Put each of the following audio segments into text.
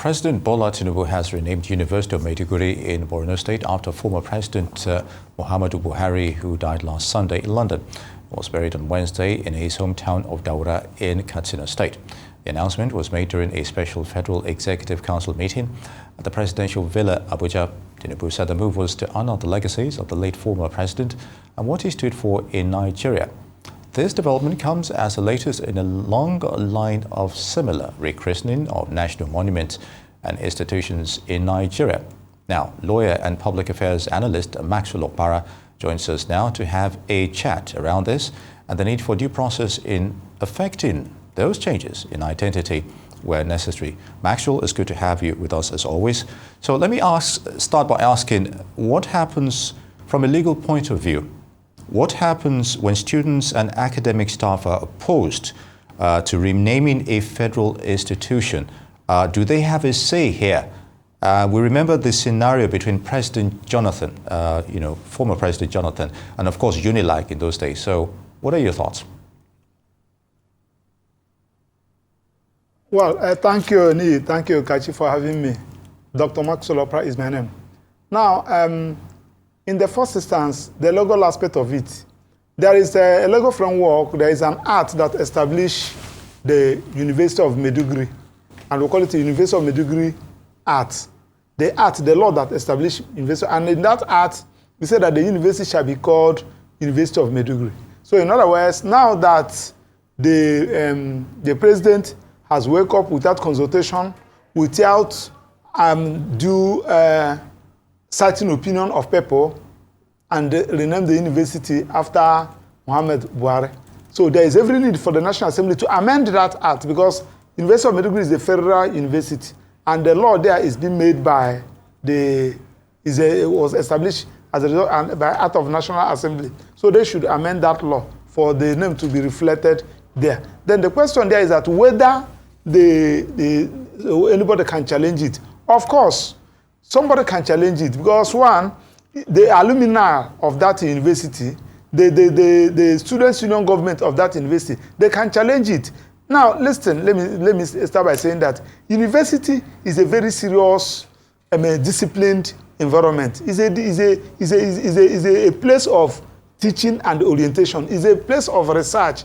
President Bola Tinubu has renamed University of Maiduguri in Borno State after former President Muhammadu Buhari, who died last Sunday in London, was buried on Wednesday in his hometown of Daura in Katsina State. The announcement was made during a special Federal Executive Council meeting at the Presidential Villa, Abuja. Tinubu said the move was to honor the legacies of the late former president and what he stood for in Nigeria. This development comes as the latest in a long line of similar rechristening of national monuments and institutions in Nigeria. Now, lawyer and public affairs analyst Maxwell Opara joins us now to have a chat around this and the need for due process in affecting those changes in identity where necessary. Maxwell, it's good to have you with us as always. So let me start by asking, what happens from a legal point of view? What happens when students and academic staff are opposed to renaming a federal institution? Do they have a say here? We remember the scenario between President Jonathan, former President Jonathan, and of course Unilag in those days. So what are your thoughts? Well, thank you, Ni. Thank you, Kachi, for having me. Dr. Maxwell Opara is my name. Now, in the first instance, the legal aspect of it, there is a legal framework, there is an act that established the University of Maiduguri, and we call it the University of Maiduguri Act. The act, the law that established university, and in that act, we said that the university shall be called University of Maiduguri. So in other words, now that the president has woke up without consultation, without due certain opinion of people, and renamed the university after Muhammad Buhari. So there is every need for the National Assembly to amend that act, because University of Maiduguri is a federal university, and the law there is being made by it was established as a result by act of National Assembly. So they should amend that law for the name to be reflected there. Then the question there is that whether anybody can challenge it. Of course, somebody can challenge it, because one, the alumni of that university, the students' union government of that university, they can challenge it. Now, listen, let me start by saying that university is a very serious, disciplined environment. It's a place of teaching and orientation. It's a place of research.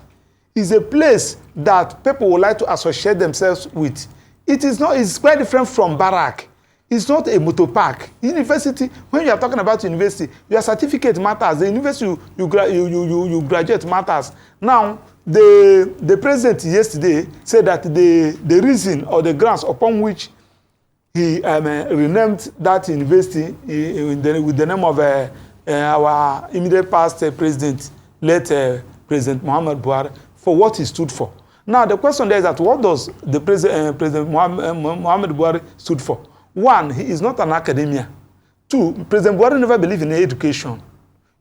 It's a place that people would like to associate themselves with. It's quite different from barrack. It's not a motor park. University, when you are talking about university, your certificate matters. The university you graduate matters. Now, the president yesterday said that the reason or the grounds upon which he renamed that university with the name of our immediate past president, late President Muhammad Buhari, for what he stood for. Now, the question there is that what does the President Muhammad Buhari stood for? One, he is not an academia. Two, President Buhari never believed in education.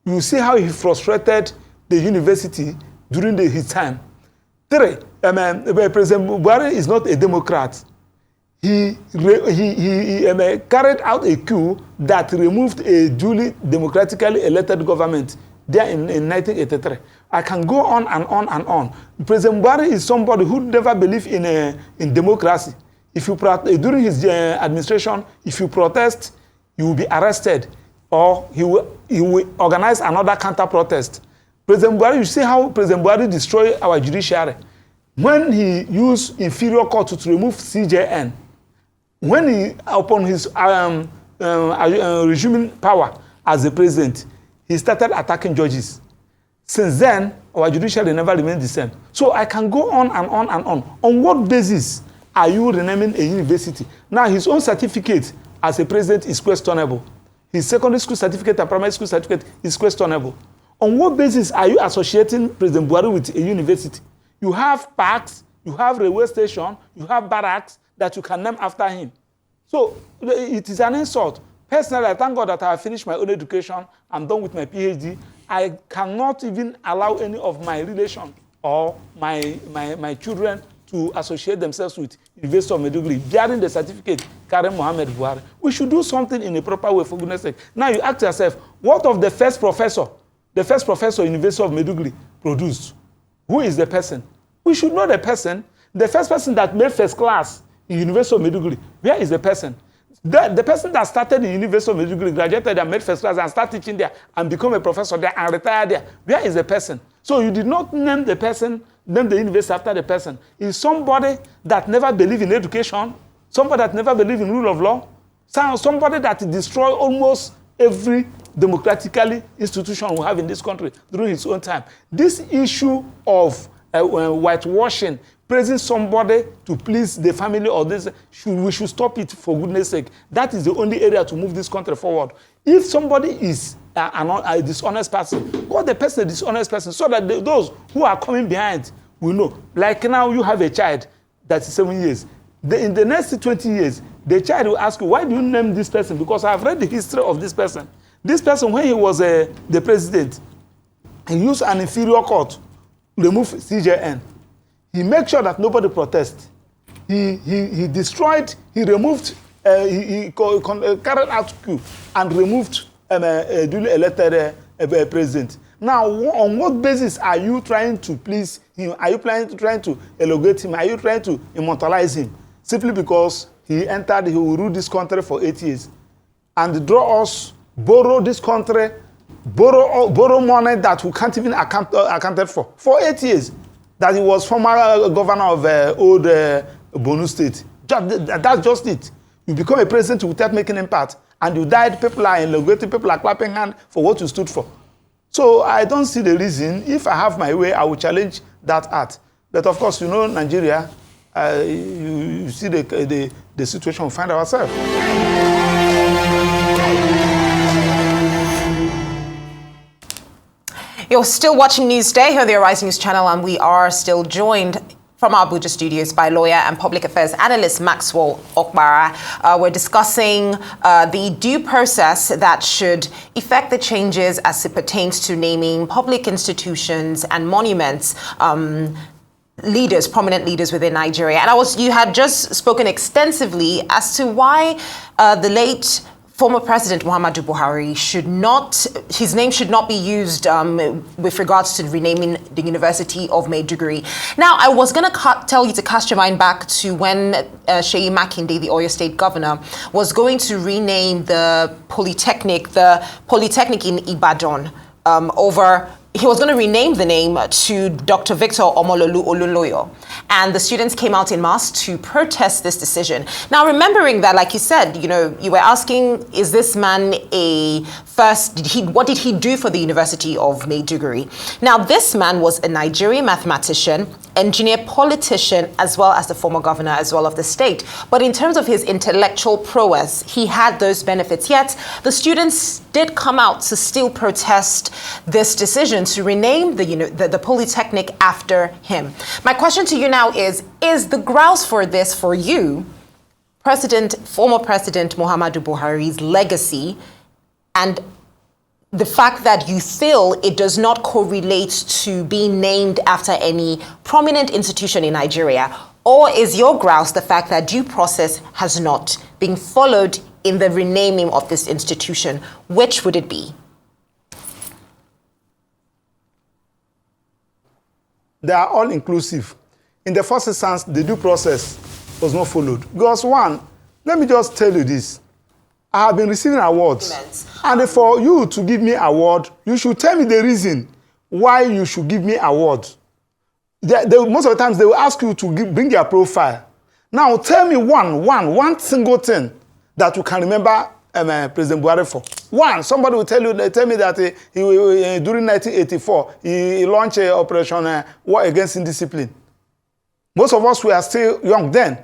You see how he frustrated the university during his time. Three, President Buhari is not a Democrat. He carried out a coup that removed a duly democratically elected government there in 1983. I can go on and on and on. President Buhari is somebody who never believed in democracy. If you during his administration, if you protest, you will be arrested, or he will organize another counter-protest. President Buhari, you see how President Buhari destroyed our judiciary. When he used inferior court to remove CJN, when he, upon his resuming power as the president, he started attacking judges. Since then, our judiciary never remained the same. So I can go on and on and on. On what basis are you renaming a university? Now, his own certificate as a president is questionable. His secondary school certificate and primary school certificate is questionable. On what basis are you associating President Buhari with a university? You have parks, you have railway station, you have barracks that you can name after him. So it is an insult. Personally, I thank God that I have finished my own education. I'm done with my PhD. I cannot even allow any of my relations or my children to associate themselves with University of Maiduguri, bearing the certificate carrying Muhammad Buhari. We should do something in a proper way, for goodness sake. Now you ask yourself, what of the first professor University of Maiduguri produced? Who is the person? We should know the person. The first person that made first class in University of Maiduguri. Where is the person? The person that started in University of Maiduguri, graduated and made first class and started teaching there and become a professor there and retired there. Where is the person? So you did not name the person, name the university after the person. It's somebody that never believed in education, somebody that never believed in rule of law, somebody that destroyed almost every democratically institution we have in this country during his own time. This issue of whitewashing, praising somebody to please the family or this, we should stop it for goodness sake. That is the only area to move this country forward. If somebody is a dishonest person, call the person a dishonest person so that those who are coming behind will know. Like now you have a child that is 7 years. In the next 20 years, the child will ask you, why do you name this person? Because I have read the history of this person. This person, when he was the president, he used an inferior court to remove CJN. He made sure that nobody protests. He destroyed, he removed, he carried out coup and removed a duly elected president. Now, on what basis are you trying to please him? Are you trying to elongate him? Are you trying to immortalize him? Simply because he will rule this country for 8 years and draw us, borrow this country, borrow money that we can't even accounted for 8 years. That he was former governor of old Borno State. That's just it. You become a president without making impact, and you died. People are elongating, people are clapping hands for what you stood for. So I don't see the reason. If I have my way, I will challenge that act. But of course, you know, Nigeria, you see the situation we find ourselves. You're still watching Newsday here on the Arise News channel, and we are still joined from our Abuja studios by lawyer and public affairs analyst Maxwell Opara. We're discussing the due process that should effect the changes as it pertains to naming public institutions and monuments, leaders, prominent leaders within Nigeria. And you had just spoken extensively as to why the late former President Muhammadu Buhari his name should not be used with regards to renaming the University of Maiduguri. Now, I was going to tell you to cast your mind back to when Seyi Makinde, the Oyo State governor, was going to rename the Polytechnic in Ibadan he was going to rename the name to Dr. Victor Omololu Olunloyo. And the students came out in mass to protest this decision. Now, remembering that, like you said, you know, you were asking, is this man what did he do for the University of Maiduguri? Now, this man was a Nigerian mathematician, engineer, politician, as well as the former governor as well of the state. But in terms of his intellectual prowess, he had those benefits. Yet, the students did come out to still protest this decision to rename the Polytechnic after him. My question to you now is the grounds for this for you, former President Muhammadu Buhari's legacy, and the fact that you feel it does not correlate to being named after any prominent institution in Nigeria? Or is your grounds the fact that due process has not been followed in the renaming of this institution? Which would it be? They are all inclusive. In the first instance, the due process was not followed. Because one, let me just tell you this. I have been receiving awards. And for you to give me award, you should tell me the reason why you should give me award. Most of the times, they will ask you to bring your profile. Now, tell me one single thing that you can remember President Buhari for. One, somebody will tell me that during 1984, he launched an operation war against indiscipline. Most of us were still young then.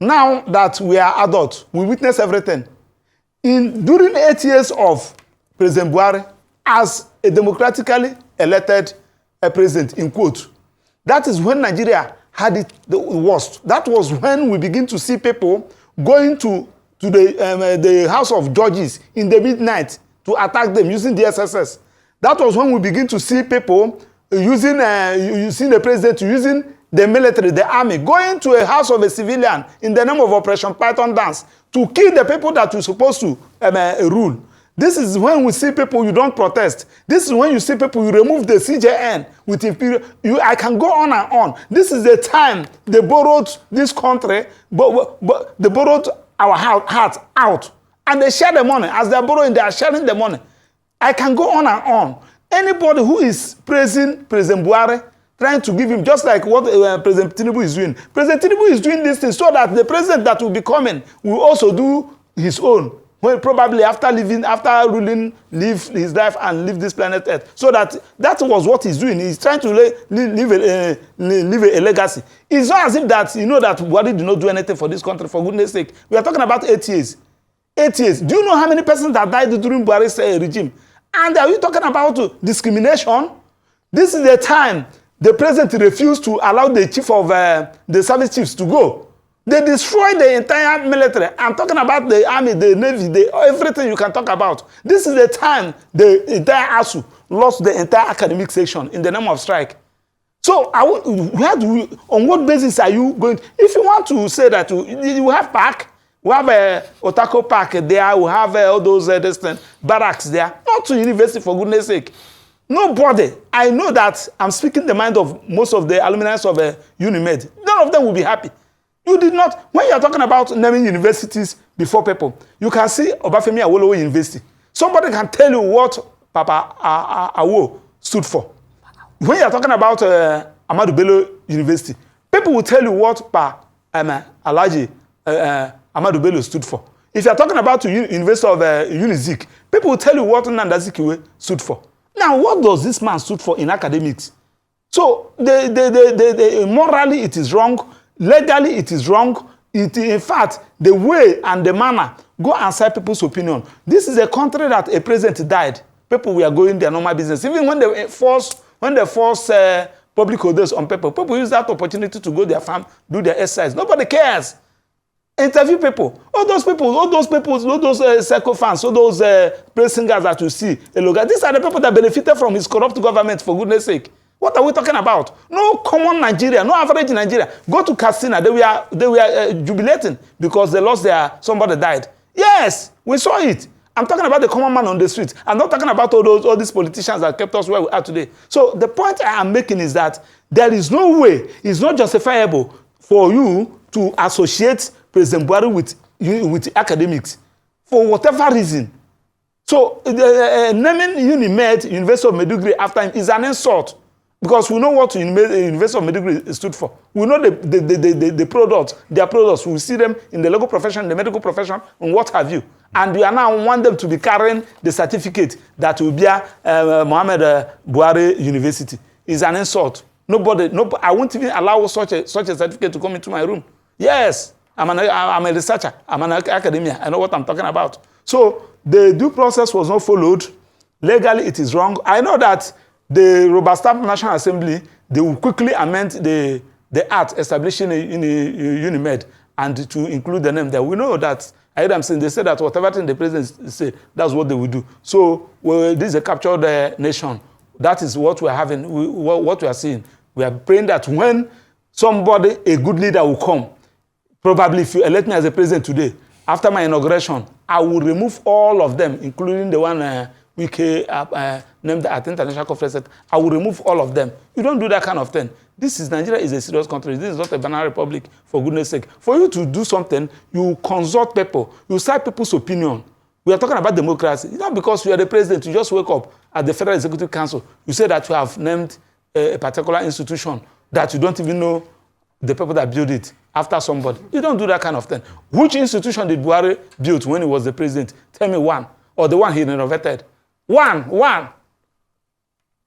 Now that we are adults, we witness everything. During 8 years of President Buhari as a democratically elected president, in quote, that is when Nigeria had it the worst. That was when we begin to see people going to the House of Judges in the midnight to attack them using the SSS. That was when we begin to see people using the president using the military, the army, going to a house of a civilian in the name of Operation Python Dance to kill the people that were supposed to rule. This is when we see people, you don't protest. This is when you see people, you remove the CJN with imperial. I can go on and on. This is the time they borrowed this country, but they borrowed our hearts out. And they share the money. As they're borrowing, they are sharing the money. I can go on and on. Anybody who is praising President Buhari, trying to give him, just like what President Tinubu is doing. President Tinubu is doing this thing so that the president that will be coming will also do his own. Well, probably after ruling, live his life and leave this planet Earth. So that was what he's doing. He's trying to leave a legacy. It's not as if that, you know, that Buhari did not do anything for this country, for goodness sake. We are talking about 8 years. 8 years. Do you know how many persons that died during Buhari's regime? And are you talking about discrimination? This is the time the president refused to allow the chief of the service chiefs to go. They destroyed the entire military. I'm talking about the army, the navy, everything you can talk about. This is the time the entire ASU lost the entire academic section in the name of strike. So on what basis are you going to, if you want to say that you have park, we have a Otako Park there, we have all those barracks there, not to university for goodness sake. Nobody, I know that I'm speaking the mind of most of the alumni of UNIMED. None of them will be happy. You did not, when you're talking about naming universities before people, you can see Obafemi Awolowo University. Somebody can tell you what Papa Awo stood for. When you're talking about Ahmadu Bello University, people will tell you what Alhaji Ahmadu Bello stood for. If you're talking about University of Unizik, people will tell you what Nnamdi Azikiwe stood for. Now, what does this man stood for in academics? So, morally, it is wrong. Legally, it is wrong. In fact, the way and the manner, go and cite people's opinion. This is a country that a president died. People were going their normal business. Even when they force public holidays on people use that opportunity to go their farm, do their exercise. Nobody cares. Interview people. All those psycho-fans, all those praise singers that you see. These are the people that benefited from his corrupt government, for goodness sake. What are we talking about? No common Nigeria, no average Nigeria. Go to Katsina, they were jubilating because they lost somebody died. Yes, we saw it. I'm talking about the common man on the street. I'm not talking about all these politicians that kept us where we are today. So the point I am making is that there is no way, it's not justifiable for you to associate President Buhari with academics for whatever reason. So naming UNIMED, University of Maiduguri, after him is an insult. Because we know what University of Maiduguri stood for. We know the products, their products. We see them in the legal profession, the medical profession, and what have you. And we are now want them to be carrying the certificate that will be Muhammad Buhari University. It's an insult. I won't even allow such a certificate to come into my room. Yes, I'm a researcher. I'm an academia. I know what I'm talking about. So the due process was not followed. Legally, it is wrong. I know that the Robert Stamp National Assembly, they will quickly amend the act establishing UNIMED and to include the name there. We know that, I heard them saying, they said that whatever thing the president say, that's what they will do. So this is a captured nation. That is what we are having, what we are seeing. We are praying that when somebody, a good leader will come, probably if you elect me as a president today, after my inauguration, I will remove all of them, including the one named at International Conference. I will remove all of them. You don't do that kind of thing. Nigeria is a serious country. This is not a banana republic, for goodness sake. For you to do something, you consult people. You cite people's opinion. We are talking about democracy. It's not because you are the president, you just wake up at the Federal Executive Council. You say that you have named a particular institution that you don't even know the people that built it after somebody. You don't do that kind of thing. Which institution did Buhari build when he was the president? Tell me one. Or the one he renovated. One.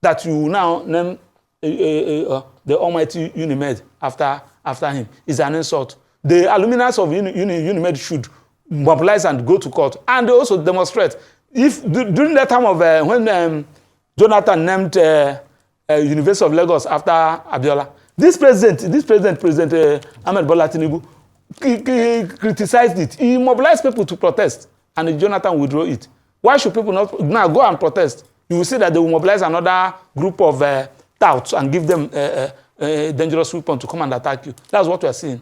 That you now name the almighty UNIMED after him is an insult. The alumni of UNIMED should mobilize and go to court. And they also demonstrate. If during the time of when Jonathan named University of Lagos after Abiola, this president, President Ahmed Bola Tinubu, criticized it. He mobilized people to protest, and Jonathan withdrew it. Why should people not now go and protest? You will see that they will mobilize another group of touts and give them a dangerous weapon to come and attack you. That's what we are seeing.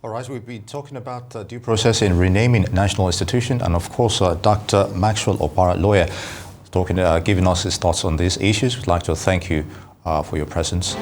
All right, we've been talking about due process in renaming national institution, and of course, Dr. Maxwell Opara, lawyer, giving us his thoughts on these issues. We'd like to thank you for your presence.